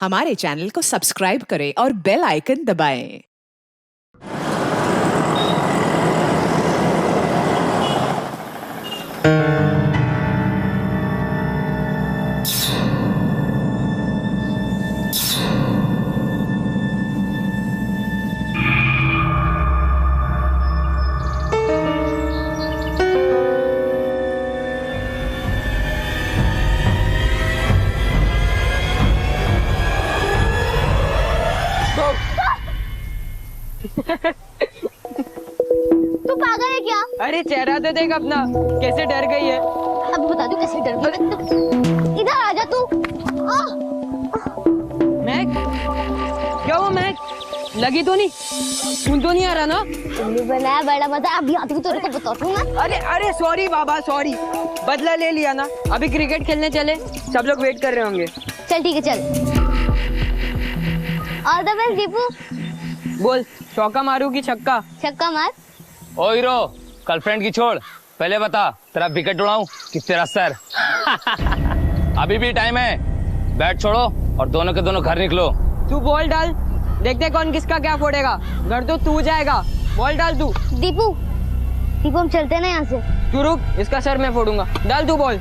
हमारे चैनल को सब्सक्राइब करें और बेल आइकन दबाएं। तू पागल है क्या? अरे चेहरा तो देख अपना, कैसे डर गई है। अब बता दू कैसे डर गई। इधर आजा तू। महक, क्या हुआ महक? लगी तो नहीं? सुन तो नहीं आ रहा ना? उल्लू बनाया बड़ा मजा। अभी आती हूँ तेरे को बताती हूँ मैं। अरे अरे सॉरी बाबा, सॉरी, बदला ले लिया ना। अभी क्रिकेट खेलने चले, सब लोग वेट कर रहे होंगे। चल ठीक है चल। All the best Deepu. बोल, चौका मारू की छक्का? छक्का मार। ओ हीरो, गर्लफ्रेंड की छोड़, पहले बता तेरा विकेट उड़ाऊं कि तेरा सर? अभी भी टाइम है, बैट छोड़ो और दोनों के दोनों घर निकलो। तू बॉल डाल, देखते कौन किसका क्या फोड़ेगा। घर तो तू जाएगा, बॉल डाल तू। दीपू दीपू हम चलते ना यहाँ से। तू रुक, इसका सर मैं फोड़ूंगा। डाल तू बॉल।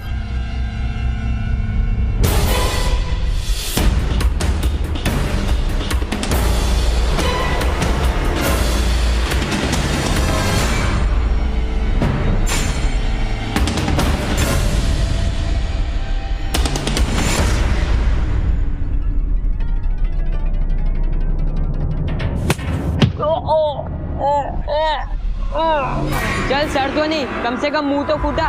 चल, सर तो नहीं, कम से कम मुंह तो फूटा।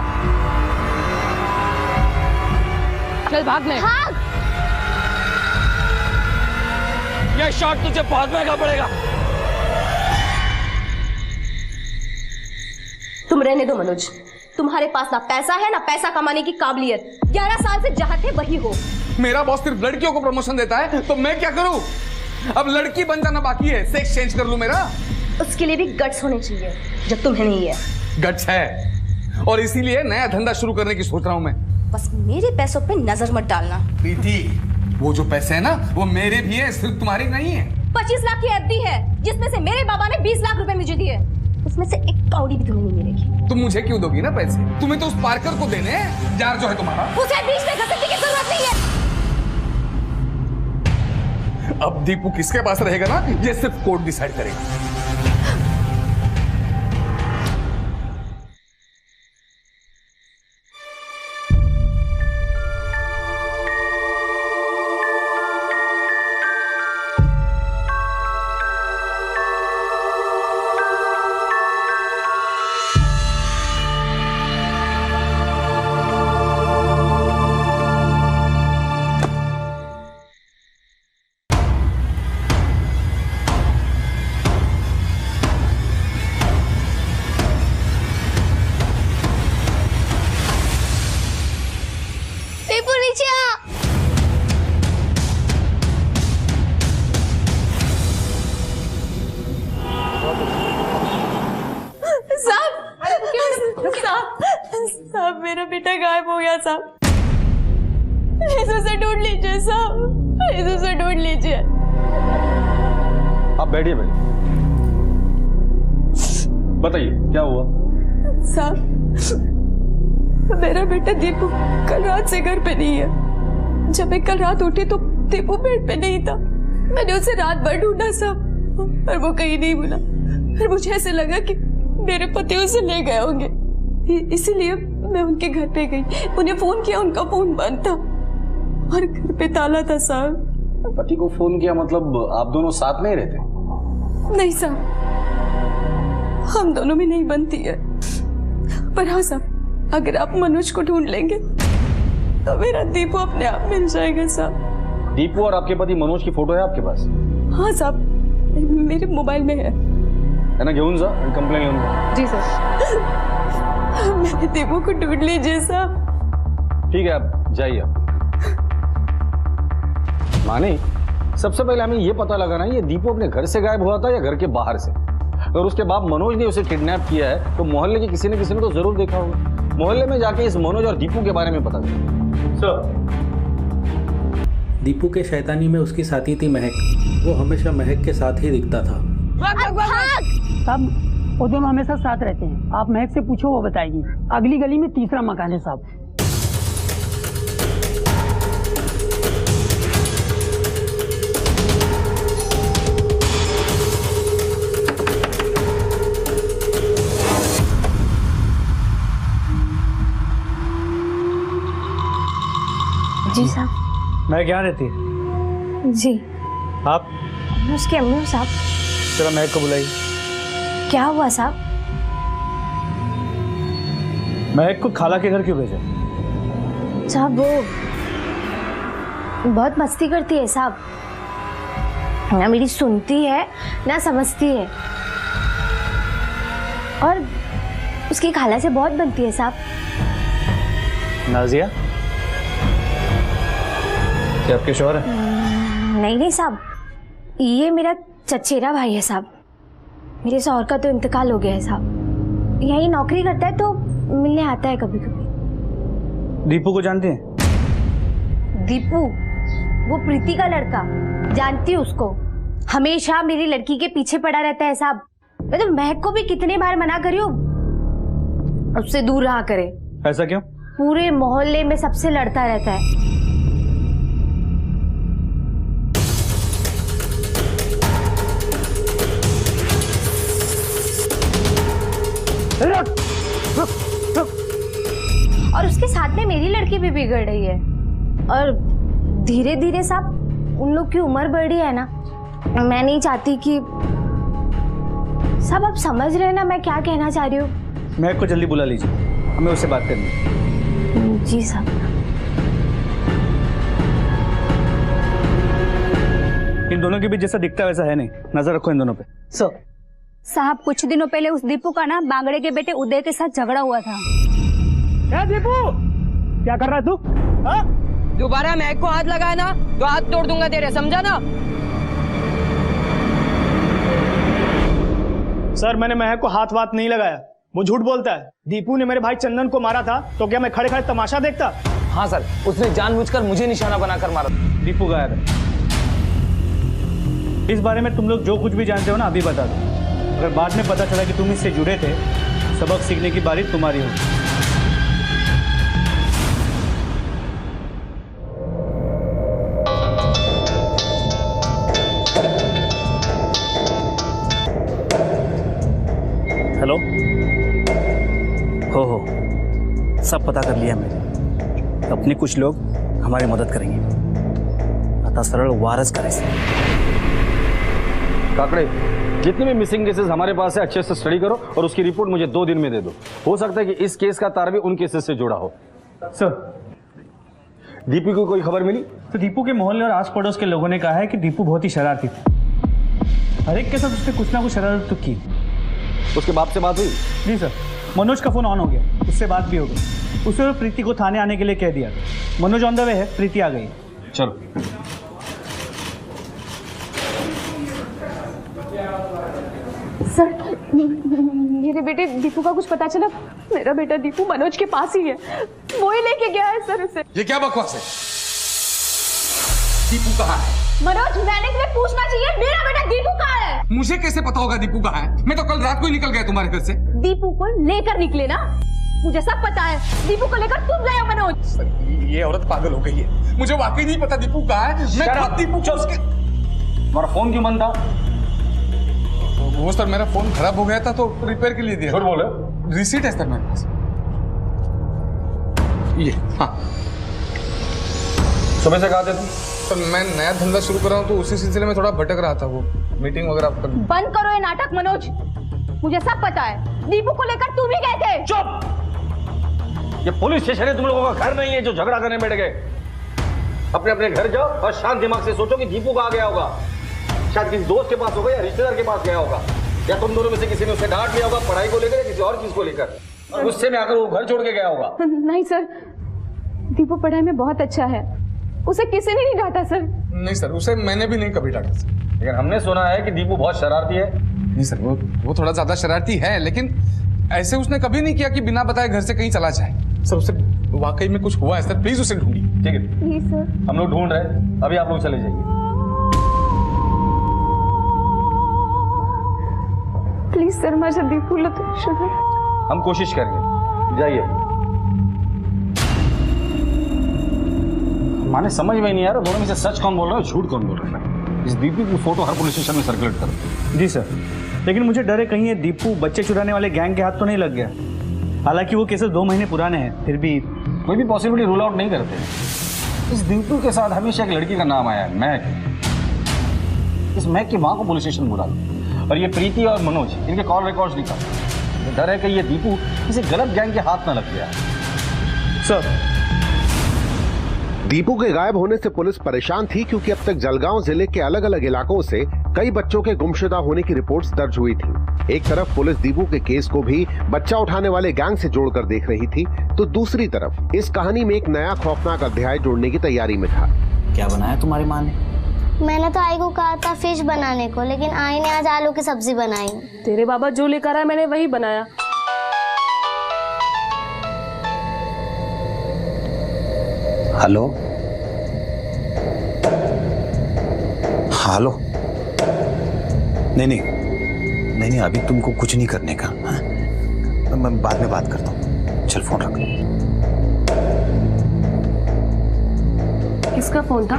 चल भाग ले। भाग। ये शॉट तुझे बहुत महंगा पड़ेगा। तुम रहने दो मनोज, तुम्हारे पास ना पैसा है ना पैसा कमाने की काबिलियत। 11 साल से जहाँ थे वही हो। मेरा बॉस सिर्फ लड़कियों को प्रमोशन देता है तो मैं क्या करूं? अब लड़की बन जाना बाकी है, सेक्स चेंज कर लूं मेरा। उसके लिए भी गट्स होने चाहिए, जब तुम्हें नहीं है। गट्स है और इसीलिए नया धंधा शुरू करने की सोच रहा हूं मैं। बस मेरे पैसों पे नजर मत डालना। प्रीति, वो जो पैसे है ना वो मेरे भी है, सिर्फ तुम्हारे नहीं है। 25 लाख की एफडी है जिसमें से मेरे बाबा ने 20 लाख रुपए मुझे दिए। उसमें से एक कौड़ी भी तुम्हें नहीं मिलेगी। तुम मुझे क्यों दोगी ना पैसे? तुम्हें तो उस पार्कर को देने हैं, जार जो है तुम्हारा। उसे बीच में घसीटने की जरूरत नहीं है। अब दीपू किसके पास रहेगा ना, ये सिर्फ कोर्ट डिसाइड करेगा। दीपू नीचे आ। साहब मेरा बेटा गायब हो गया साहब। इसे ढूंढ लीजिए साहब, इसे ढूंढ लीजिए। आप बैठिए भाई, बताइए क्या हुआ? साहब मेरा बेटा दीपू कल रात से घर पे नहीं है। जब मैं कल रात उठी तो दीपू बेड पे नहीं था। मैंने उसे रात भर ढूंढा साहब, और वो कहीं नहीं मिला। फिर मुझे ऐसे लगा कि मेरे पति उसे ले गए होंगे, इसीलिए मैं उनके घर पे गई। उन्हें फोन किया, उनका फोन बंद था और घर पे ताला था साहब। पति को फोन किया मतलब आप दोनों साथ नहीं रहते? नहीं साहब, हम दोनों में नहीं बनती है। पर हाँ साहब, अगर आप मनोज को ढूंढ लेंगे तो मेरा दीपू अपने आप मिल जाएगा साहब। दीपू और आपके पति मनोज की फोटो है आपके पास? हाँ साहब, मेरे मोबाइल में है ना? घेऊन जा, कंप्लेन घेऊन जा। जी सर। मेरे दीपू को ढूंढ लीजिए साहब। ठीक है, आप जाइए। मानी, सबसे पहले हमें ये पता लगाना है ये दीपू अपने घर से गायब हुआ था या घर के बाहर से। अगर उसके बाद मनोज ने उसे किडनैप किया है तो मोहल्ले के किसी न किसी ने तो जरूर देखा होगा। मोहल्ले में जाके इस मनोज और दीपू के बारे में पता करें। सर, दीपू के शैतानी में उसकी साथी थी महक। वो हमेशा महक के साथ ही दिखता था। साहब वो दोनों हमेशा साथ रहते हैं, आप महक से पूछो, वो बताएगी। अगली गली में तीसरा मकान है साहब। जी साहब। महक यहाँ रहती है? जी। आप? मैं उसकी अम्मी हूँ साहब। जरा महक को बुलाइए। क्या हुआ साहब? महक को खाला के घर क्यों भेजा? साहब वो बहुत मस्ती करती है साहब, ना मेरी सुनती है ना समझती है, और उसकी खाला से बहुत बनती है साहब। नाजिया क्या आपके शौहर है? नहीं नहीं साहब, ये मेरा चचेरा भाई है साहब। मेरे शौहर का तो इंतकाल हो गया है साहब। यही नौकरी करता है तो मिलने आता है कभी कभी। दीपू को जानते हैं? दीपू? वो प्रीति का लड़का, जानती हूँ उसको। हमेशा मेरी लड़की के पीछे पड़ा रहता है साहब। मैं तो महक को भी कितने बार मना करी हूँ उससे दूर रहा करे। ऐसा क्यों? पूरे मोहल्ले में सबसे लड़ता रहता है। और उसके साथ में मेरी लड़की भी बिगड़ रही है, और धीरे धीरे साहब उन लोग की उम्र बढ़ रही है ना। मैं नहीं चाहती कि साहब, आप समझ रहे हैं ना मैं क्या कहना चाह रही हूँ। महक को जल्दी बुला लीजिए, हमें उससे बात करनी है। जी साहब। इन दोनों के बीच जैसा दिखता है वैसा है नहीं, नजर रखो इन दोनों पे। सर साहब कुछ दिनों पहले उस दीपू का ना बांगड़े के बेटे उदय के साथ झगड़ा हुआ था। क्या दीपू, क्या कर रहा है तू? दोबारा महक को हाथ लगाया ना तो हाथ तोड़ दूंगा तेरे, समझा ना? सर मैंने महक को हाथ वाथ नहीं लगाया, वो झूठ बोलता है। दीपू ने मेरे भाई चंदन को मारा था तो क्या मैं खड़े खड़े तमाशा देखता? हाँ सर, उसने जानबूझकर मुझे निशाना बनाकर मारा। दीपू गायब है। इस बारे में तुम लोग जो कुछ भी जानते हो ना अभी बता दो। अगर बाद में पता चला कि तुम इससे जुड़े थे, सबक सीखने की बारी तुम्हारी होगी। हेलो, हो सब पता कर लिया मैंने। अपने कुछ लोग हमारी मदद करेंगे। अतः सरल वारस करे से काकड़े, जितने भी मिसिंग केसेस हमारे पास है अच्छे से स्टडी करो और उसकी रिपोर्ट मुझे 2 दिन में दे दो। हो सकता है कि इस केस का तार भी उन केसेस से जुड़ा हो। सर, दीपू को कोई खबर मिली? तो दीपू के मोहल्ले और आस पड़ोस के लोगों ने कहा है कि दीपू बहुत ही शरारती था। हर एक के साथ उसने कुछ ना कुछ शरारत तो की। उसके बाप से बात हुई? जी सर, मनोज का फोन ऑन हो गया, उससे बात भी हो गई। उसने प्रीति को थाने आने के लिए कह दिया। मनोज ऑन द वे है, प्रीति आ गई। चलो। सर, मेरे बेटे दीपू का कुछ पता चला? मेरा बेटा दीपू मनोज के पास ही है, वो ही लेके गया है सर उसे। ये क्या बकवास है? दीपू कहाँ है? मनोज, मैंने तुम्हें पूछना चाहिए मेरा बेटा दीपू कहाँ है? मुझे कैसे पता होगा दीपू कहाँ है? मैं तो कल रात को ही निकल गया तुम्हारे घर से। दीपू को लेकर निकले ना, मुझे सब पता है। दीपू को लेकर तुम गए हो मनोज। सर, ये औरत पागल हो गई है। मुझे वाकई नहीं पता दीपू कहाँ है। मैं खुद दीपू को उसके... हमारा फोन क्यों बंद था? वो सर, मेरा फोन खराब हो गया था तो रिपेयर के लिए दिया। झूठ बोले? रिसीट है सर मेरे पास। ये हाँ। सुबह से कहा थे तुम? सर, मैं नया धंधा शुरू कर रहा हूँ तो उसी सिलसिले में थोड़ा भटक रहा था। वो मीटिंग वगैरह कर... बंद करो ये नाटक मनोज, मुझे सब पता है। दीपू को लेकर तुम ही गए थे। चुप! ये पुलिस स्टेशन है, तुम लोगों का घर नहीं है जो झगड़ा करने बैठ गए। अपने अपने घर जाओ और शांत दिमाग से सोचो कि दीपू कहाँ गया होगा। शायद किसी दोस्त के पास होगा या रिश्तेदार के पास गया होगा, या तुम दोनों में से किसी ने उसे डांट लिया होगा पढ़ाई को लेकर या किसी और चीज को लेकर, और गुस्से में आकर वो घर छोड़ के गया होगा। नहीं सर, दीपू पढ़ाई में बहुत अच्छा है, उसे किसी ने नहीं डांटा सर। नहीं सर, उसे मैंने भी नहीं कभी डांटा सर। लेकिन हमने सुना है कि दीपू बहुत शरारती है। नहीं सर, वो थोड़ा ज्यादा शरारती है, लेकिन ऐसे उसने कभी नहीं किया कि बिना बताए घर से कहीं चला जाए। सर, उसे वाकई में कुछ हुआ है सर, प्लीज उसे ढूंढिए। ठीक है, प्लीज सर। हम लोग ढूंढ रहे हैं, अभी आप लोग चले जाइए। प्लीज सर, माझ्या दीपूला तो शोधा. हम कोशिश करेंगे, जाइए। माने समझ में नहीं आ रहा दोनों में से सच कौन बोल रहा है, झूठ कौन बोल रहा है। इस दीपू की फोटो हर पुलिस स्टेशन में सर्कुलेट करो। जी सर, लेकिन मुझे डर है कहीं ये दीपू बच्चे चुराने वाले गैंग के हाथ तो नहीं लग गया। हालांकि वो केसेस 2 महीने पुराने हैं, फिर भी कोई भी पॉसिबिलिटी रूल आउट नहीं करते हैं। इस दीपू के साथ हमेशा एक लड़की का नाम आया है, मैक। इस मैक की मां को पुलिस स्टेशन बुला लो, और ये प्रीति और मनोज, इनके कॉल रिकॉर्ड्स निकालो। डर है कि ये दीपू किसी गलत गैंग के हाथ न लग गया। सर, दीपू के गायब होने से पुलिस परेशान थी, क्योंकि अब तक जलगांव जिले के अलग अलग इलाकों से कई बच्चों के गुमशुदा होने की रिपोर्ट्स दर्ज हुई थी। एक तरफ पुलिस दीपू के केस को भी बच्चा उठाने वाले गैंग से जोड़कर देख रही थी, तो दूसरी तरफ इस कहानी में एक नया खौफनाक अध्याय जोड़ने की तैयारी में था। क्या बनाया तुम्हारी माँ ने? मैंने तो आई को कहा था फिश बनाने को, लेकिन आई ने आज आलू की सब्जी बनाई। तेरे बाबा जो लेकर आया मैंने वही बनाया. हेलो हेलो, नहीं, अभी तुमको कुछ नहीं करने का। मैं बाद में बात करता हूँ, चल फोन रख। किसका फोन था?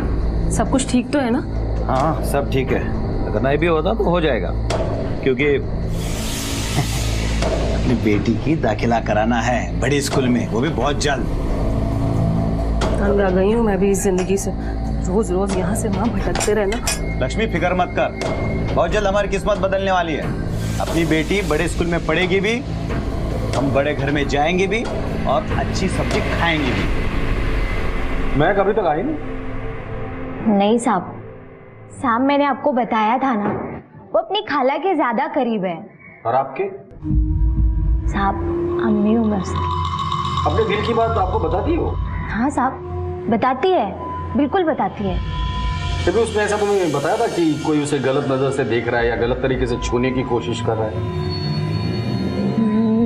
सब कुछ ठीक तो है ना? हाँ, सब ठीक है। अगर नहीं भी होता तो हो जाएगा, क्योंकि अपनी बेटी की दाखिला कराना है बड़े स्कूल में, वो भी बहुत जल्द। तंग आ गई हूँ मैं भी इस जिंदगी से, रोज रोज यहाँ से वहाँ भटकते रहना। लक्ष्मी, फिक्र मत कर, बहुत जल्द हमारी किस्मत बदलने वाली है। अपनी बेटी बड़े स्कूल में पढ़ेगी भी, हम बड़े घर में जाएंगे भी, और अच्छी सब्जी खाएंगे भी। मैं कभी तक आई नहीं साहब, मैंने आपको बताया था ना, वो अपनी खाला के ज्यादा करीब है। और आपके? साहब, अम्मी उम्र से। अपने दिल की बात आपको बताती हो? हाँ साहब, बताती है, बिल्कुल बताती है। फिर भी उसने ऐसा तुम्हें बताया था कि कोई उसे गलत नजर से देख रहा है या गलत तरीके से छूने की कोशिश कर रहा है?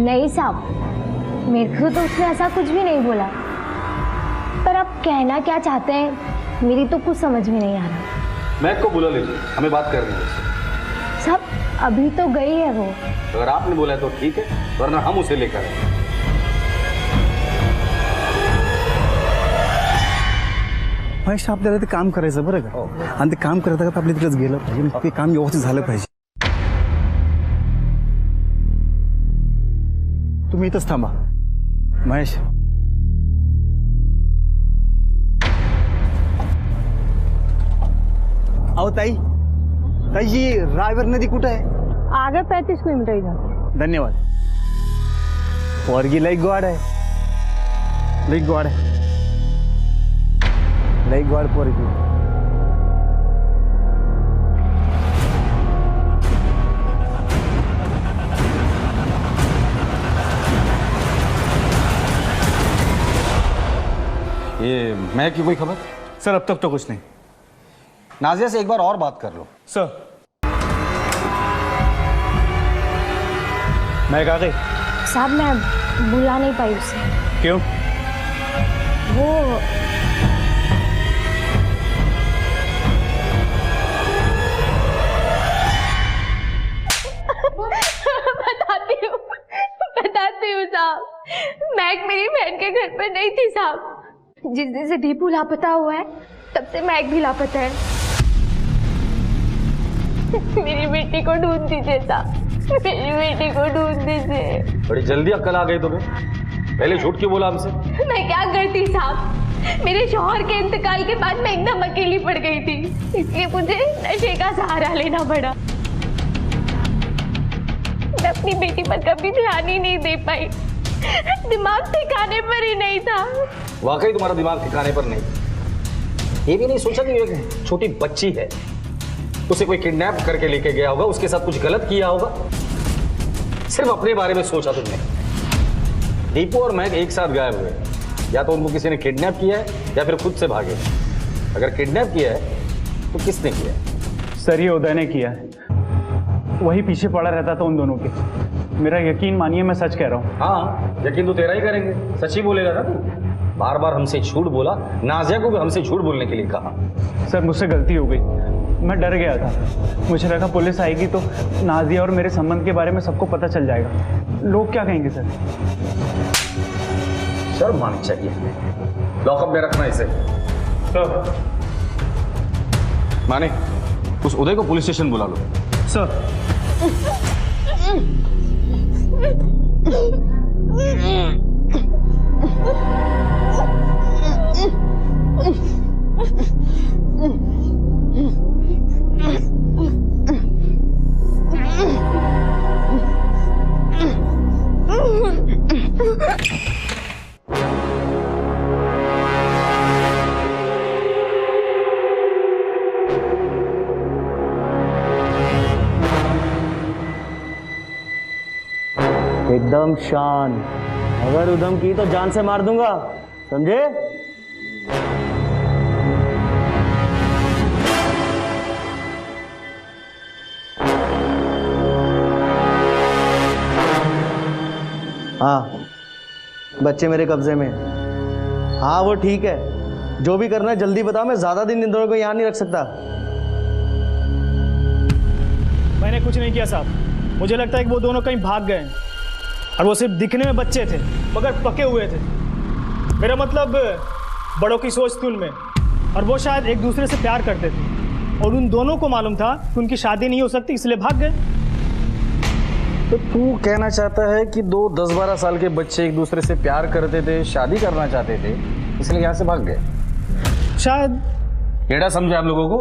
नहीं साहब, मेरे को तो उसने ऐसा कुछ भी नहीं बोला, पर आप कहना क्या चाहते हैं मेरी तो कुछ समझ में नहीं आ रहा। मैक को बुला लीजिए, हमें बात करनी है उससे। साहब, अभी तो गई है वो। अगर आपने बोला है तो ठीक है, वरना हम उसे लेकर आए। महेश, आपल्याला ते काम करायचं बरं का, आणि ते काम करता करता आपल्या तिकडेच गेलं पाहिजे, ते काम व्यवस्थित झालं पाहिजे. तुम्ही इथंच थांबा. महेश, अहो ताई, जी रायवर नदी कुठं आहे? आगे 35 किलोमीटर इधर. धन्यवाद. पोरगी लई गोड आहे, लई गोड आहे, लई गोड पोरगी. ये मैं की कोई खबर? सर, अब तक तो कुछ नहीं. नाजिया से एक बार और बात कर लो. सर, मैं आ गई. साहब, मैं बुला नहीं पाई उसे. क्यों? वो बताती हूँ साहब, मैक मेरी बहन के घर पे नहीं थी साहब. जिस दिन से दीपू लापता हुआ है तब से मैक भी लापता है. मेरी बेटी को ढूंढ दीजिए साहब, मेरी बेटी को ढूंढ दीजिए. बड़ी जल्दी अक्ल आ गई तुम्हें, पहले झूठ क्यों बोला हमसे? मैं क्या करती साहब, मेरे शौहर के इंतकाल के बाद मैं एकदम अकेली पड़ गई थी, इसलिए मुझे नशे का सहारा लेना पड़ा. मैं अपनी बेटी पर कभी ध्यान ही नहीं दे पाई, दिमाग ठिकाने पर ही नहीं था. वाकई तुम्हारा दिमाग ठिकाने पर नहीं. ये भी नहीं सोचा कि एक छोटी बच्ची है, उसे कोई किडनैप करके लेके गया होगा, उसके साथ कुछ गलत किया होगा. सिर्फ अपने बारे में सोचा तुमने. दीपू और मैक एक साथ गायब हुए, या तो उनको किसी ने किडनैप किया है या फिर खुद से भागे. अगर किडनैप किया है तो किसने किया है? सर, ये उदय ने किया है. वही पीछे पड़ा रहता था उन दोनों के. मेरा यकीन मानिए, मैं सच कह रहा हूँ. हाँ, यकीन तो तेरा ही करेंगे, सच ही बोलेगा ना तू. बार बार हमसे झूठ बोला, नाजिया को भी हमसे झूठ बोलने के लिए कहा। सर मुझसे गलती हो गई, मैं डर गया था। मुझे लगा पुलिस आएगी तो नाजिया और मेरे संबंध के बारे में सबको पता चल जाएगा। लोग क्या कहेंगे सर? शर्म आनी चाहिए। लॉकअप में रखना इसे। सर। माने उस उदय को पुलिस स्टेशन बुला लो। सर। एकदम शांत, अगर उधम की तो जान से मार दूंगा, समझे? हाँ, बच्चे मेरे कब्जे में। हाँ वो ठीक है, जो भी करना है जल्दी बताओ, मैं ज्यादा दिन इन दोनों को यहाँ नहीं रख सकता। मैंने कुछ नहीं किया साहब, मुझे लगता है कि वो दोनों कहीं भाग गए हैं और वो सिर्फ दिखने में बच्चे थे मगर पके हुए थे। मेरा मतलब बड़ों की सोच थी उनमें, और वो शायद एक दूसरे से प्यार करते थे और उन दोनों को मालूम था कि उनकी शादी नहीं हो सकती, इसलिए भाग गए। तो तू कहना चाहता है कि 10-12 साल के बच्चे एक दूसरे से प्यार करते थे, शादी करना चाहते थे, इसलिए यहाँ से भाग गए? शायद। केड़ा समझे आप लोगों को?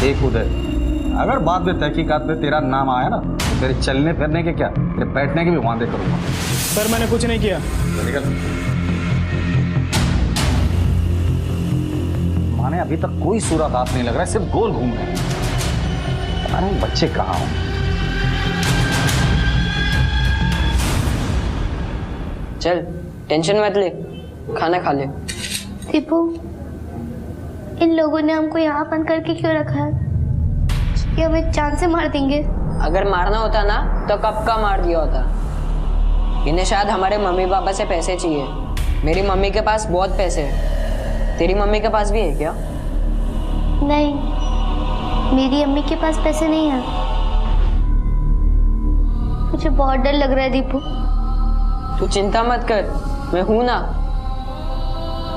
एक उदय, अगर बाद में तहकीकात में तेरा नाम आया ना, तो तेरे चलने फिरने के क्या, तेरे बैठने के भी वादे करूंगा। सर मैंने कुछ नहीं किया। माने अभी तक कोई सूरत हाथ नहीं लग रहा है, सिर्फ गोल घूम रहे हैं। अरे बच्चे कहाँ हो? चल टेंशन मत ले, खाना खा ले। दीपू, इन लोगों ने हमको यहाँ बंद करके क्यों रखा है? ये हमें जान से मार देंगे। अगर मारना होता ना तो कब का मार दिया होता। इन्हें शायद हमारे मम्मी पापा से पैसे चाहिए। मेरी मम्मी के पास बहुत पैसे हैं। तेरी मम्मी के पास भी है क्या? नहीं, मेरी अम्मी के पास पैसे नहीं है। मुझे बहुत डर लग रहा है दीपू। तू चिंता मत कर, मैं हूं ना।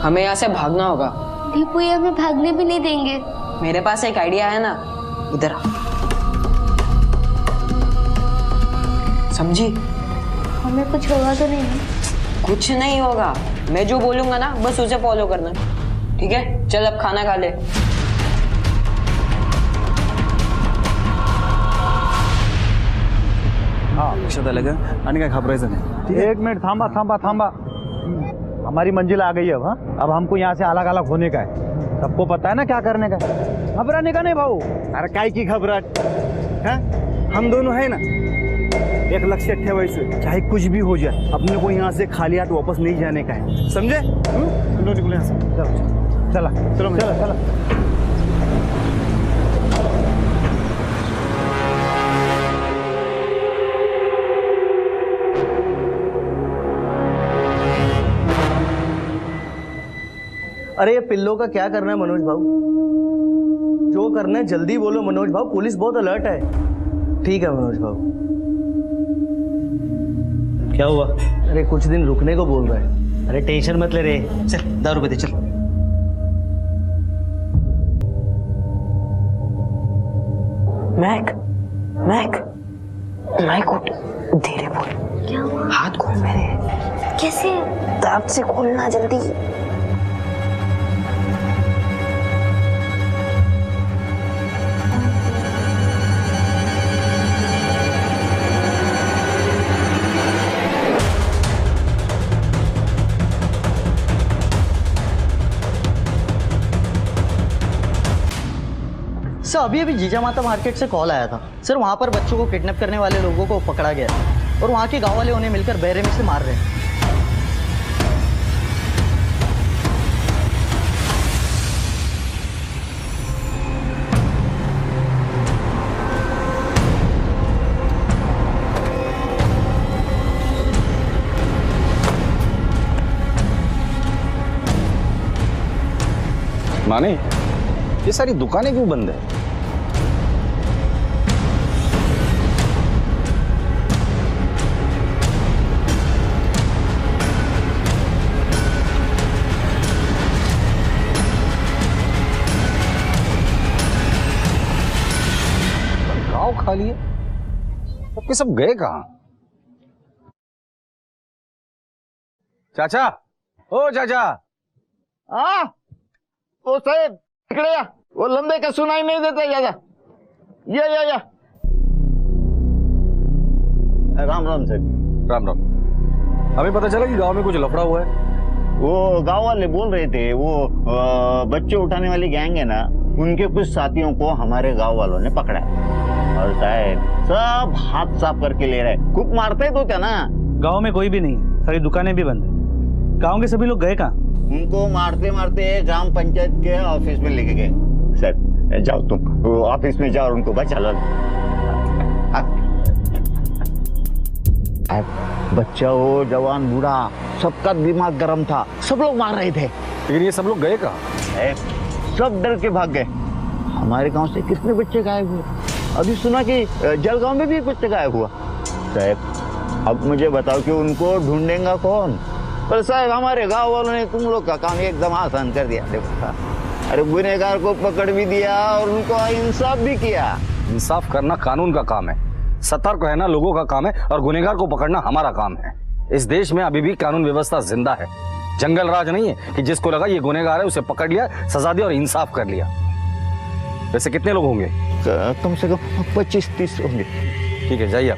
हमें यहाँ से भागना होगा। दीपू ये हमें भागने भी नहीं देंगे। मेरे पास एक आइडिया है ना, इधर आ। समझी? हमें कुछ होगा तो नहीं? कुछ नहीं होगा, मैं जो बोलूंगा ना बस उसे फॉलो करना, ठीक है? चल अब खाना खा ले। हाँ लक्षात आलं का? आणि काय घाबरायचं नाही। एक मिनट थांबा थांबा थांबा, हमारी मंजिल आ गई है। अब हमको यहाँ से अलग अलग होने का है। सबको पता है ना क्या करने का। घबराने का नहीं भाऊ। अरे काय की घबराट है? हम दोनों है ना, एक लक्ष्य ठेवायचं, चाहे कुछ भी हो जाए, अपने को यहाँ से खाली हाथ वापस नहीं जाने का है, समझे? निकलो यहाँ से। चला चलो चला चला। अरे ये पिल्लों का क्या करना है मनोज भाऊ? जो करना है जल्दी बोलो मनोज भाऊ, पुलिस बहुत अलर्ट है। ठीक है मनोज भाऊ। क्या हुआ? अरे कुछ दिन रुकने को बोल रहा है। अरे टेंशन मत ले रे, चल 10 रुपए दे चल। मैक मैक मैक उठ, धीरे बोल। क्या हुआ? हाथ खोल मेरे। कैसे? दांत से खोलना जल्दी। सर अभी अभी जीजा माता मार्केट से कॉल आया था सर, वहाँ पर बच्चों को किडनैप करने वाले लोगों को पकड़ा गया और वहाँ के गांव वाले उन्हें मिलकर बहरे में से मार रहे हैं। माने ये सारी दुकानें क्यों बंद है? गांव खाली है, सबके सब गए कहां? चाचा, ओ चाचा। हाँ ओ साहेब इकडे या, वो लंबे का सुनाई नहीं देता ज्यादा। या राम राम साहब। राम राम। हमें पता चला कि गांव में कुछ लफड़ा हुआ है। वो गांव वाले बोल रहे थे वो बच्चे उठाने वाली गैंग है ना, उनके कुछ साथियों को हमारे गांव वालों ने पकड़ा है और साहब सब हाथ साफ करके ले रहे। खूब मारते तो क्या ना। गांव में कोई भी नहीं, सारी दुकानें भी बंद है। गांव के सभी लोग गए कहाँ? उनको मारते मारते ग्राम पंचायत के ऑफिस में लेके गए। सर जाओ तुम ऑफिस में जाओ और उनको बचा लो। बच्चा हो जवान बूढ़ा सबका दिमाग गर्म था, सब लोग मार रहे थे। लेकिन ये सब लोग गए कहाँ? सब डर के भाग गए। हमारे गांव से कितने बच्चे गायब हुए। अभी सुना कि जलगांव में भी एक बच्चा गायब हुआ। साहब अब मुझे बताओ कि उनको ढूंढेगा कौन? पर साहब हमारे गांव वालों ने तुम लोग का काम एकदम आसान कर दिया। देखो अरे गुनहगार को पकड़ भी दिया और उनको इंसाफ भी किया। इंसाफ करना कानून का काम है, सतर्क रहना लोगों का काम है और गुनहगार को पकड़ना हमारा काम है। इस देश में अभी भी कानून व्यवस्था जिंदा है। जंगल राज नहीं है कि जिसको लगा ये गुनहगार है उसे पकड़ लिया, सजा दी और इंसाफ कर लिया। वैसे कितने लोग होंगे? कम से कम 25-30 होंगे। ठीक है जाइए आप।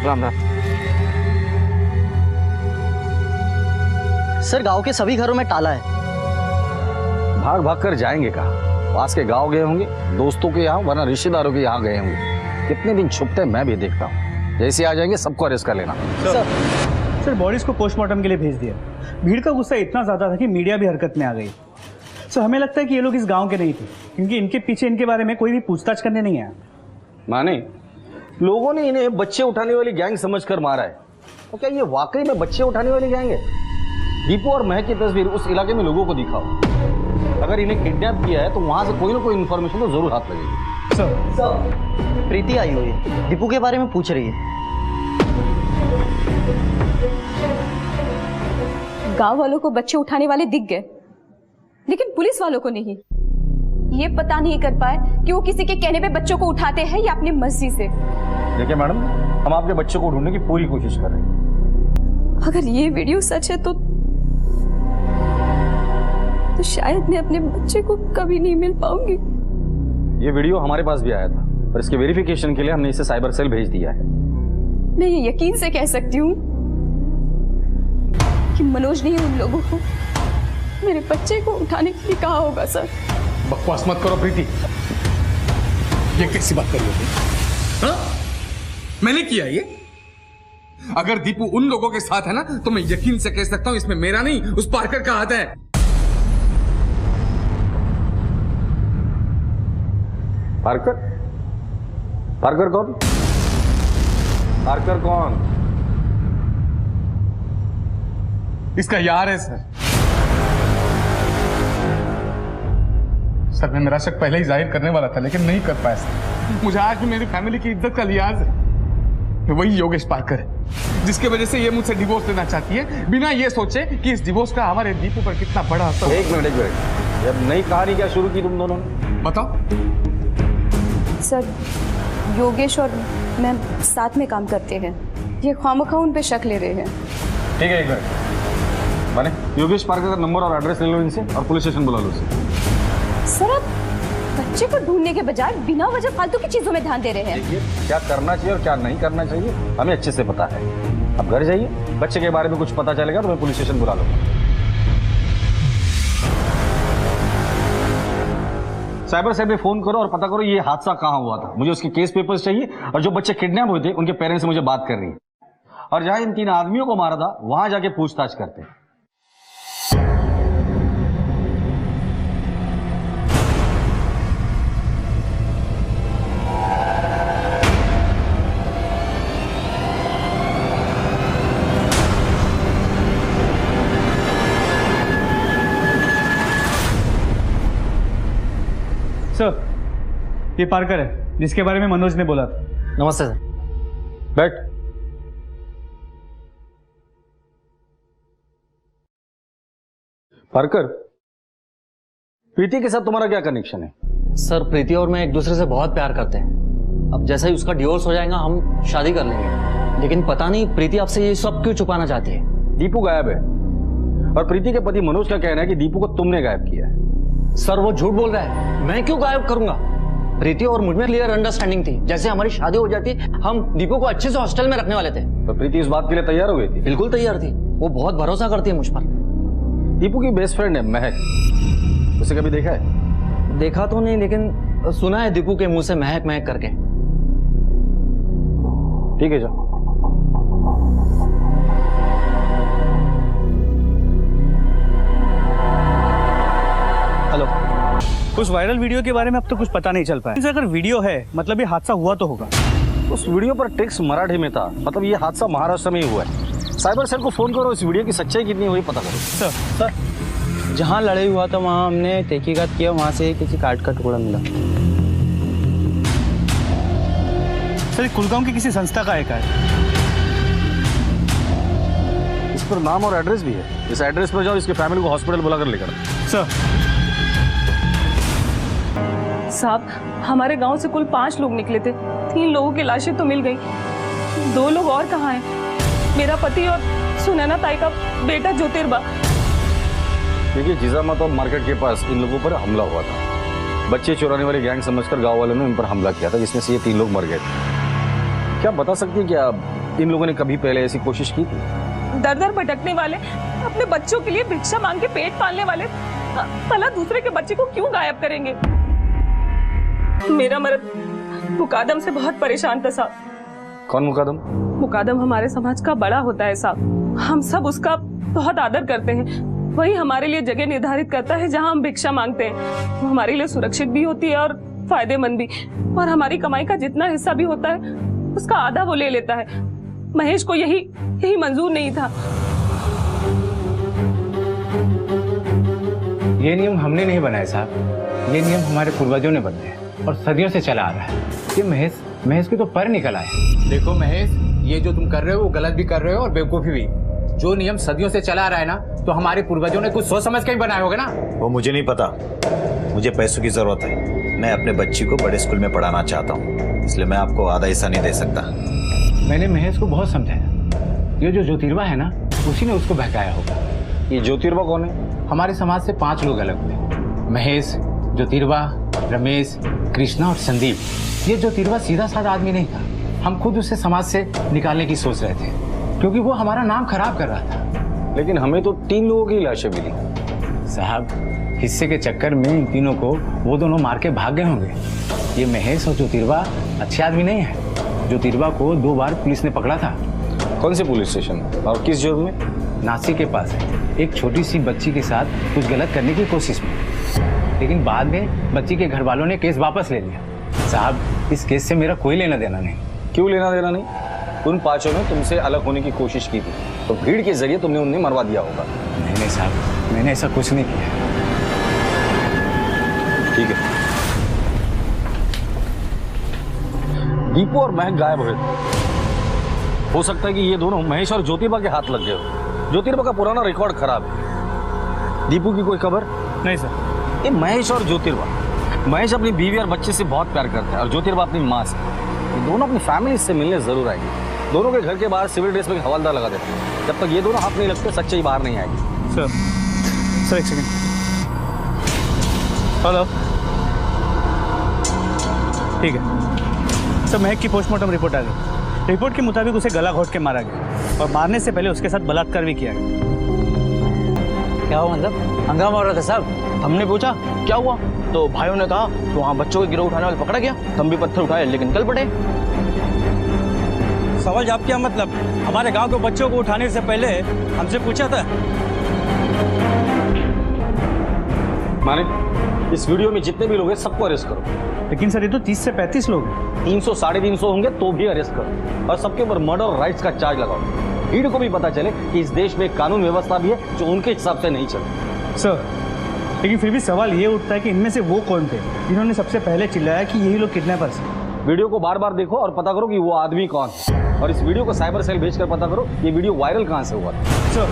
राम राम। सर गांव के सभी घरों में ताला है। भाग भाग कर जाएंगे कहाँ? पास के गांव गए होंगे, दोस्तों के यहाँ, वरना रिश्तेदारों के यहाँ गए होंगे। कितने दिन छुपते मैं भी देखता हूँ। जैसे आ जाएंगे सबको अरेस्ट कर लेना। सर बॉडीज को पोस्टमार्टम के लिए भेज दिया। भीड़ का गुस्सा इतना ज्यादा था कि मीडिया भी हरकत में आ गई। सो हमें लगता है कि ये लोग इस गांव के नहीं थे, क्योंकि इनके पीछे इनके बारे में कोई भी पूछताछ करने नहीं आया। माने लोगों ने इन्हें बच्चे उठाने वाली गैंग समझकर मारा है, तो क्या ये वाकई में बच्चे उठाने वाली गैंग है? दीपू और महक की तस्वीर उस इलाके में लोगों को दिखाओ। अगर इन्हें किडनैप किया है तो वहां से कोई ना कोई इन्फॉर्मेशन तो जरूर हाथ लगेगी। सर प्रीति आई हुई है, दीपू के बारे में पूछ रही है। गांव वालों को बच्चे उठाने वाले दिख गए, लेकिन पुलिस वालों को नहीं। ये पता नहीं कर पाए कि वो किसी के कहने पे बच्चों को उठाते हैं या अपनी मर्जी से। देखिए मैडम, हम आपके बच्चों को ढूंढने की पूरी कोशिश कर रहे हैं। अगर ये वीडियो सच है तो शायद मैं अपने बच्चे को कभी नहीं मिल पाऊंगी। ये वीडियो हमारे पास भी आया था, पर इसके वेरिफिकेशन के लिए हमने इसे साइबर सेल भेज दिया है। मैं ये यकीन से कह सकती हूँ कि मनोज ने उन लोगों को मेरे बच्चे को उठाने के लिए कहा होगा। सर बकवास मत करो प्रीति, ये कैसी बात कर रही हो? हाँ? मैंने किया ये? अगर दीपू उन लोगों के साथ है ना तो मैं यकीन से कह सकता हूं इसमें मेरा नहीं उस पार्कर का हाथ है। पार्कर? पार्कर कौन? पार्कर कौन? इसका यार है सर। सर मैं मेरा शक पहले ही जाहिर करने वाला था लेकिन नहीं कर पाया सर। मुझे आज भी मेरी फैमिली की इज्जत का लिहाज है। वही योगेश पार्कर है जिसकी वजह से ये मुझसे डिवोर्स लेना चाहती है, बिना ये सोचे कि इस डिवोर्स का हमारे दीपू पर कितना बड़ा असर। एक मिनट अब नई कहानी क्या शुरू की तुम दोनों ने? बताओ। सर योगेश और मैं साथ में काम करते हैं, ये खामखा उन पे शक ले रहे हैं। ठीक है, एक मिनट। माने योगेश पार्कर का नंबर और एड्रेस ले लो इनसे और पुलिस स्टेशन बुला लो उसे। सर आप बच्चे को ढूंढने के बजाय बिना वजह फालतू की चीजों में ध्यान दे रहे हैं। देखिए क्या करना चाहिए और क्या नहीं करना चाहिए हमें अच्छे से पता है। अब घर जाइए, बच्चे के बारे में कुछ पता चलेगा तो मैं पुलिस स्टेशन बुला लूंगा। साइबर सेल पे फोन करो और पता करो ये हादसा कहां हुआ था। मुझे उसके केस पेपर्स चाहिए और जो बच्चे किडनैप हुए थे उनके पेरेंट्स से मुझे बात करनी है। और जहां इन 3 आदमियों को मारा था वहां जाके पूछताछ करते हैं। ये पार्कर है जिसके बारे में मनोज ने बोला था। नमस्ते सर। बैठ। पार्कर, प्रीति के साथ तुम्हारा क्या कनेक्शन है? सर प्रीति और मैं एक दूसरे से बहुत प्यार करते हैं। अब जैसा ही उसका डिवोर्स हो जाएगा हम शादी कर लेंगे। लेकिन पता नहीं प्रीति आपसे ये सब क्यों छुपाना चाहती है। दीपू गायब है और प्रीति के पति मनोज का कहना है कि दीपू को तुमने गायब किया है। सर वो झूठ बोल रहा है, मैं क्यों गायब करूंगा? प्रीति और मुझ में क्लियर अंडरस्टैंडिंग थी, जैसे हमारी शादी हो जाती हम दीपू को अच्छे से हॉस्टल में रखने वाले थे। तो प्रीति इस बात के लिए तैयार हो गई थी? बिल्कुल तैयार थी, वो बहुत भरोसा करती है मुझ पर। दीपू की बेस्ट फ्रेंड है महक, उसे कभी देखा है? देखा तो नहीं, लेकिन सुना है दीपू के मुंह से महक महक करके। ठीक है जाओ। हेलो। उस वायरल वीडियो के बारे में अब तो कुछ पता नहीं चल पाया। अगर वीडियो है मतलब ये हादसा हुआ तो होगा। उस वीडियो पर टेक्स्ट मराठी में था, मतलब ये हादसा महाराष्ट्र में ही हुआ है। साइबर सेल को फोन करो, इस वीडियो की सच्चाई कितनी हुई पता करो। सर जहाँ लड़ाई हुआ था वहाँ हमने तहकीकात किया, वहाँ से किसी काट का टुकड़ा मिला। सर कुलगांव की किसी संस्था का है। इस पर नाम और एड्रेस भी है। इस एड्रेस पर जाओ, इसके फैमिली को हॉस्पिटल बुलाकर लेकर। सर साहब हमारे गांव से कुल 5 लोग निकले थे, 3 लोगों की लाशें तो मिल गई, 2 लोग और कहाँ हैं? मेरा पति और सुनैना ताई का बेटा ज्योतिर्बा। देखिए जिजामाता मार्केट के पास इन लोगों पर हमला हुआ था। बच्चे चुराने वाली गैंग समझकर गांव वालों ने इन पर हमला किया था, जिसमें से ये 3 लोग मर गए थे। क्या बता सकती है क्या इन लोगों ने कभी पहले ऐसी कोशिश की थी? दर दर भटकने वाले, अपने बच्चों के लिए भिक्षा मांग के पेट पालने वाले भला दूसरे के बच्चे को क्यों गायब करेंगे? मेरा मर्द मुकादम से बहुत परेशान था साहब। कौन मुकादम? मुकादम हमारे समाज का बड़ा होता है साहब, हम सब उसका बहुत आदर करते हैं। वही हमारे लिए जगह निर्धारित करता है जहां हम भिक्षा मांगते हैं। वो हमारे लिए सुरक्षित भी होती है और फायदेमंद भी, और हमारी कमाई का जितना हिस्सा भी होता है उसका आधा वो ले लेता है। महेश को यही मंजूर नहीं था। ये नियम हमने नहीं बनाए साहब, ये नियम हमारे पूर्वजों ने बनाए और सदियों से चला आ रहा है। ये महेश की तो पर निकल आया। देखो महेश, ये जो तुम कर रहे हो वो गलत भी कर रहे हो और बेवकूफी भी। जो नियम सदियों से चला आ रहा है ना, तो हमारे पूर्वजों ने कुछ सोच समझ के ही बनाए होगे ना। वो मुझे नहीं पता, मुझे पैसों की जरूरत है। मैं अपने बच्ची को बड़े स्कूल में पढ़ाना चाहता हूँ, इसलिए मैं आपको आधा हिस्सा नहीं दे सकता। मैंने महेश को बहुत समझाया। ये जो ज्योतिर्बा है ना, उसी ने उसको बहकाया होगा। ये ज्योतिर्बा कौन है? हमारे समाज से 5 लोग अलग हुए, महेश, ज्योतिर्बा, रमेश, कृष्णा और संदीप। ये ज्योतिर्बा सीधा साधा आदमी नहीं था। हम खुद उसे समाज से निकालने की सोच रहे थे, क्योंकि वो हमारा नाम खराब कर रहा था। लेकिन हमें तो 3 लोगों की लाशें मिली। साहब हिस्से के चक्कर में इन तीनों को वो दोनों मार के भाग गए होंगे। ये महेश और ज्योतिर्बा अच्छे आदमी नहीं है। ज्योतिर्बा को 2 बार पुलिस ने पकड़ा था। कौन से पुलिस स्टेशन और किस जुर्म में? नासिक के पास है, एक छोटी सी बच्ची के साथ कुछ गलत करने की कोशिश में। लेकिन बाद में बच्ची के घर वालों ने केस वापस ले लिया। साहब इस केस से मेरा कोई लेना देना नहीं। क्यों लेना देना नहीं? उन 5 ने तुमसे अलग होने की कोशिश की थी, तो भीड़ के जरिए तुमने उन्हें मरवा दिया होगा। नहीं साहब, मैंने ऐसा कुछ नहीं किया। ठीक है। दीपू और महक गायब हुए थे। हो सकता है कि ये दोनों महेश और ज्योतिर्बा के हाथ लग गए हो। ज्योतिर्बा का पुराना रिकॉर्ड खराब है। दीपू की कोई खबर? नहीं सर। ये महेश और ज्योतिर्बा, महेश अपनी बीवी और बच्चे से बहुत प्यार करता है और ज्योतिर्बा अपनी माँ से। ये दोनों अपनी फैमिली से मिलने जरूर आएंगे। दोनों के घर के बाहर सिविल ड्रेस में हवलदार लगा देते हैं। जब तक ये दोनों हाथ नहीं लगते सच्चाई बाहर नहीं आएगी। सर एक सेकंड। हेलो। ठीक है सर, महक की पोस्टमार्टम रिपोर्ट आ गई। रिपोर्ट के मुताबिक उसे गला घोट के मारा गया और मारने से पहले उसके साथ बलात्कार भी किया गया। क्या हुआ? मतलब हंगामा हो रहा था साहब। हमने पूछा क्या हुआ, तो भाइयों ने कहा तो वहाँ बच्चों के गिरोह उठाने वाले पकड़ा गया। हम भी पत्थर उठाए लेकिन कल पड़े। सवाल जवाब क्या मतलब? हमारे गांव के बच्चों को उठाने से पहले हमसे पूछा था। मानिक, इस वीडियो में जितने भी लोग हैं सबको अरेस्ट करो। लेकिन सर ये तो 30 से 35 लोग हैं। 300 साढ़े 300 होंगे तो भी अरेस्ट करो और सबके ऊपर मर्डर और राइट्स का चार्ज लगाओ। भीड़ को भी पता चले कि इस देश में कानून व्यवस्था भी है जो उनके हिसाब से नहीं चलती। सर लेकिन फिर भी सवाल ये उठता है कि इनमें से वो कौन थे जिन्होंने सबसे पहले चिल्लाया कि यही लोग किडनैपर्स हैं। वीडियो को बार बार देखो और पता करो कि वो आदमी कौन है, और इस वीडियो को साइबर सेल भेजकर पता करो ये वीडियो वायरल कहां से हुआ था। सर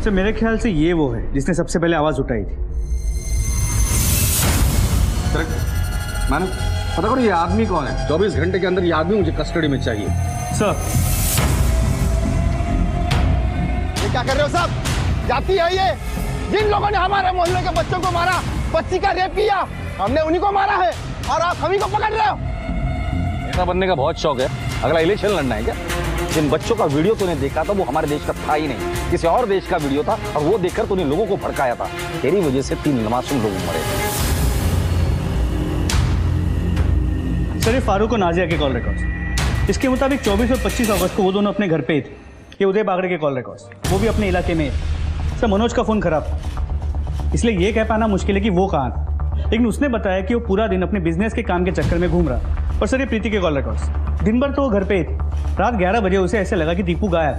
सर मेरे ख्याल से ये वो है जिसने सबसे पहले आवाज उठाई थी। मैंने पता करो ये आदमी कौन है। 24 घंटे के अंदर ये आदमी मुझे कस्टडी में चाहिए। सर ये क्या कर रहे हो साहब? जाती है ये? जिन लोगों ने हमारे मोहल्ले के बच्चों को मारा, बच्ची का रेप किया, हमने उन्हीं को मारा है और आप सभी को पकड़ रहे हो। नेता बनने का बहुत शौक है, अगला इलेक्शन लड़ना है क्या? जिन बच्चों का वीडियो तूने देखा था वो हमारे देश का था ही नहीं, किसी और देश का वीडियो था, और वो देखकर तूने लोगों को भड़काया था। तेरी वजह से 3 मासूम लोग मरे। सर ये फारूक और नाजिया के कॉल रिकॉर्ड्स, इसके मुताबिक 24 और 25 अगस्त को वो दोनों अपने घर पे ही थे। ये उदय बागड़े के कॉल रिकॉर्ड्स, वो भी अपने इलाके में। सर मनोज का फ़ोन खराब था, इसलिए ये कह पाना मुश्किल है कि वो कहाँ था, लेकिन उसने बताया कि वो पूरा दिन अपने बिजनेस के काम के चक्कर में घूम रहा। और सर ये प्रीति के कॉल रिकॉर्ड्स, दिन भर तो वो घर पे ही थी, रात 11 बजे उसे ऐसे लगा कि दीपू गायब।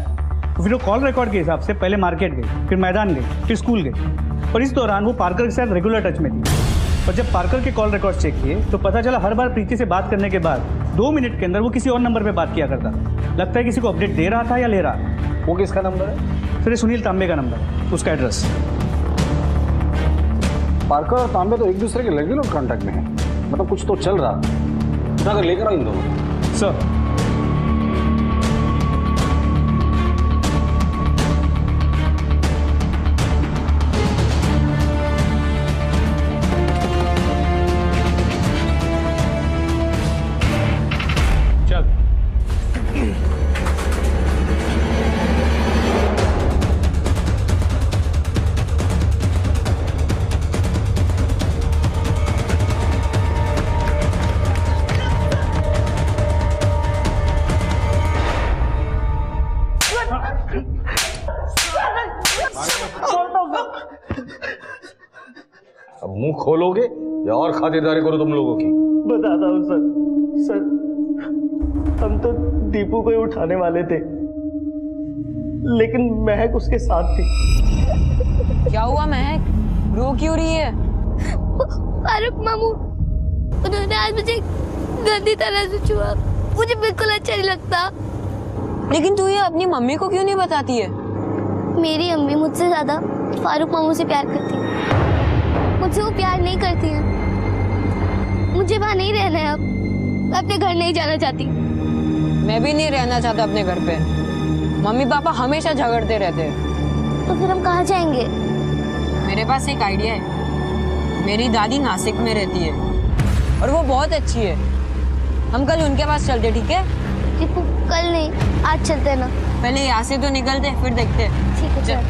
तो फिर वो कॉल रिकॉर्ड के हिसाब से पहले मार्केट गई, फिर मैदान गई, फिर स्कूल गई, और इस दौरान वो पार्कर के साथ रेगुलर टच में थी। और जब पार्कर के कॉल रिकॉर्ड चेक किए तो पता चला हर बार प्रीति से बात करने के बाद 2 मिनट के अंदर वो किसी और नंबर पे बात किया करता था। लगता है किसी को अपडेट दे रहा था या ले रहा था। वो किसका नंबर है? सर ये सुनील तांबे का नंबर है, उसका एड्रेस। पार्कर और तांबे तो एक दूसरे के रेगुलर कांटेक्ट में है, मतलब कुछ तो चल रहा। उठाकर लेकर आओ इन दोनों। सर अब मुंह खोलोगे या और खातिरदारी करो तुम लोगों की? बताता हूँ सर। सर हम तो दीपू को ही उठाने वाले थे, लेकिन महक उसके साथ थी। क्या हुआ महक, रो क्यों रही है? फारूक मामू, उन्होंने आज मुझे गंदी तरह से छुआ, मुझे बिल्कुल अच्छा नहीं लगता। लेकिन तू ये अपनी मम्मी को क्यों नहीं बताती है? मेरी अम्मी मुझसे ज्यादा फारूक मामू से प्यार करती है, मुझसे वो प्यार नहीं करती है। मुझे वहाँ नहीं रहना है, अब मैं अपने घर नहीं जाना चाहती। मैं भी नहीं रहना चाहता अपने घर पे, मम्मी पापा हमेशा झगड़ते रहते हैं। तो फिर हम कहाँ जाएंगे? मेरे पास एक आइडिया है। मेरी दादी नासिक में रहती है और वो बहुत अच्छी है। हम कल उनके पास चलते, ठीक है? दीपू कल नहीं, आज चलते हैं ना। पहले यहाँ से तो निकलते, फिर देखते। ठीक है चल।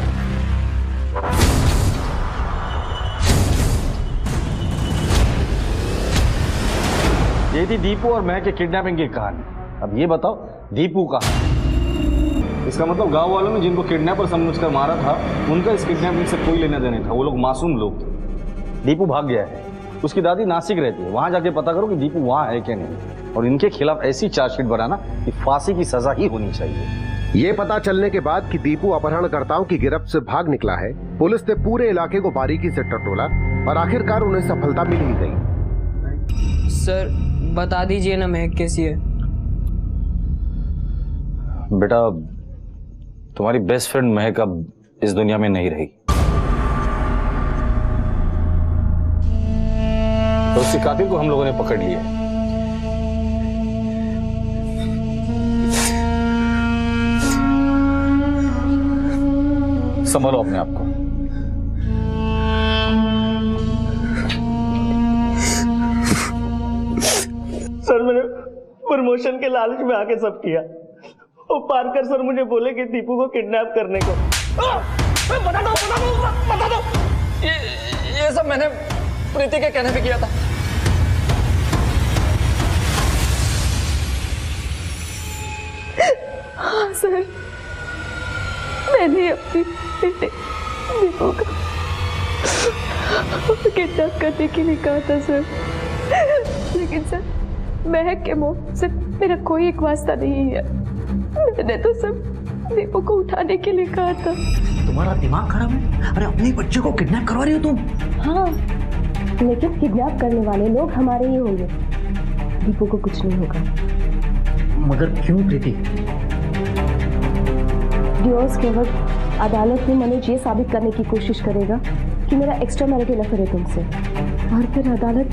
ये थी दीपू और महक के किडनैपिंग की कहानी। अब ये बताओ दीपू कहाँ है? इसका मतलब गांव वालों ने जिनको किडनैपर समझकर मारा था उनका इस किडनैपिंग से कोई लेना देना था। वो लोग मासूम लोग थे। दीपू भाग गया है, उसकी दादी नासिक रहती है, वहां जाके पता करो कि दीपू वहां है कि नहीं, और इनके खिलाफ ऐसी चार्जशीट बनाना कि फांसी की सजा ही होनी चाहिए। ये पता चलने के बाद कि दीपू अपहरणकर्ताओं की गिरफ्त से भाग निकला है, पुलिस ने पूरे इलाके को बारीकी से टटोला और आखिरकार उन्हें सफलता मिल ही गई। सर बता दीजिए ना महक कैसी है? बेटा तुम्हारी बेस्ट फ्रेंड महक अब इस दुनिया में नहीं रही, तो उसके कातिल को हम लोगों ने पकड़ लिया। संभालो अपने आप को। सर मैंने प्रमोशन के लालच में आके सब किया। वो पार्कर सर मुझे बोले कि दीपू को किडनैप करने को। बता दो। ये सब मैंने प्रीति के कहने पे किया था। हाँ सर, मैंने अपने बेटे दीपू का किडनैप करने के लिए कहा था सर, लेकिन सर महक के मुंह से मेरा कोई एक वास्ता नहीं है। मैंने तो सब दीपू को उठाने के लिए कहा था। तुम्हारा दिमाग खराब है? अरे अपने बच्चे को किडनैप करवा रही हो तुम? हाँ, लेकिन किडनैप करने वाले लोग हमारे ही होंगे, दीपू को कुछ नहीं होगा। मगर क्यों प्रीति? डिवोर्स के वक्त अदालत में मनोज ये साबित करने की कोशिश करेगा कि मेरा एक्स्ट्रा मैरिटल अफेयर है तुमसे, और फिर अदालत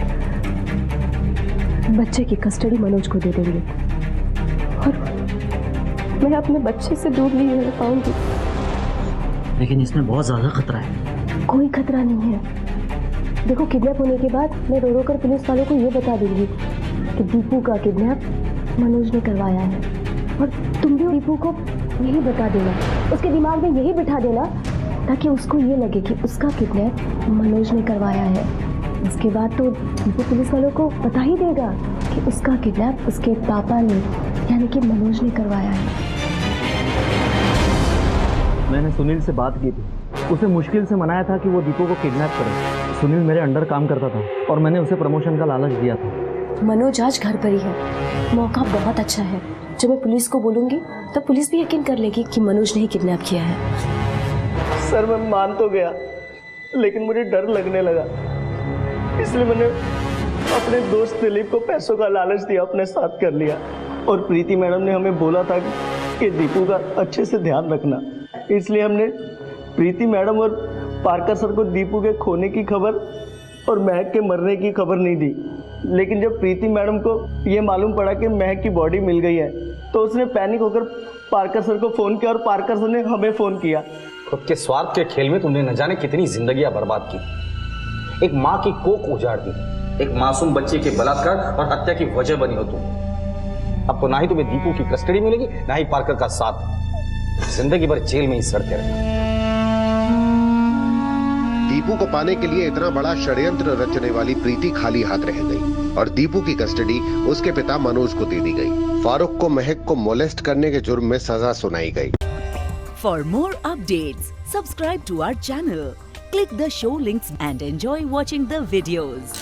बच्चे की कस्टडी मनोज को दे देंगे और मैं अपने बच्चे से दूर नहीं रह पाऊंगी। लेकिन इसमें बहुत ज्यादा खतरा है। कोई खतरा नहीं है। देखो, किडनैप होने के बाद मैं रो रो कर पुलिस वालों को ये बता दूंगी कि दीपू का किडनैप मनोज ने करवाया है, और तुम भी दीपू को यही बता देना, उसके दिमाग में यही बिठा देना ताकि उसको ये लगे कि उसका किडनैप मनोज ने करवाया है। उसके बाद तो दीपू पुलिस वालों को बता ही देगा कि उसका किडनैप उसके पापा ने यानी कि मनोज ने करवाया है। मैंने सुनील से बात की थी, उसे मुश्किल से मनाया था कि वो दीपू को किडनैप करे। सुनील मेरे अंडर काम करता था और मैंने उसे प्रमोशन का लालच दिया था। मनोज आज घर पर ही है, मौका बहुत अच्छा है। जब मैं पुलिस को बोलूंगी तो पुलिस भी यकीन कर लेगी कि मनोज ने ही किडनैप किया है। सर मैं मान तो गया, लेकिन मुझे डर लगने लगा, इसलिए मैंने अपने दोस्त दिलीप को पैसों का लालच दिया, अपने साथ कर लिया। और प्रीति मैडम ने हमें बोला था कि दीपू का अच्छे से ध्यान रखना, इसलिए हमने प्रीति मैडम और पार्कर सर को दीपू के खोने की खबर और महक के मरने की खबर नहीं दी। लेकिन जब प्रीति मैडम को ये मालूम पड़ा कि महक की बॉडी मिल गई है तो उसने पैनिक होकर पार्कर सर को फ़ोन किया और पार्कर सर ने हमें फ़ोन किया। खुद के स्वार्थ के खेल में तुमने न जाने कितनी जिंदगियां बर्बाद की। एक माँ की कोख उजाड़ दी, एक मासूम बच्चे के बलात्कार और हत्या की वजह बनी हो तुम। अब तो ना ही तुम्हें दीपू की कस्टडी मिलेगी, ना ही पार्कर का साथ। जिंदगी भर जेल में ही सड़ते रहना। दीपू को पाने के लिए इतना बड़ा षड्यंत्र रचने वाली प्रीति खाली हाथ रह गई और दीपू की कस्टडी उसके पिता मनोज को दे दी गई। फारूक को महक को मोलेस्ट करने के जुर्म में सजा सुनाई गई। For more updates, subscribe to our channel, click the show links and enjoy watching the videos.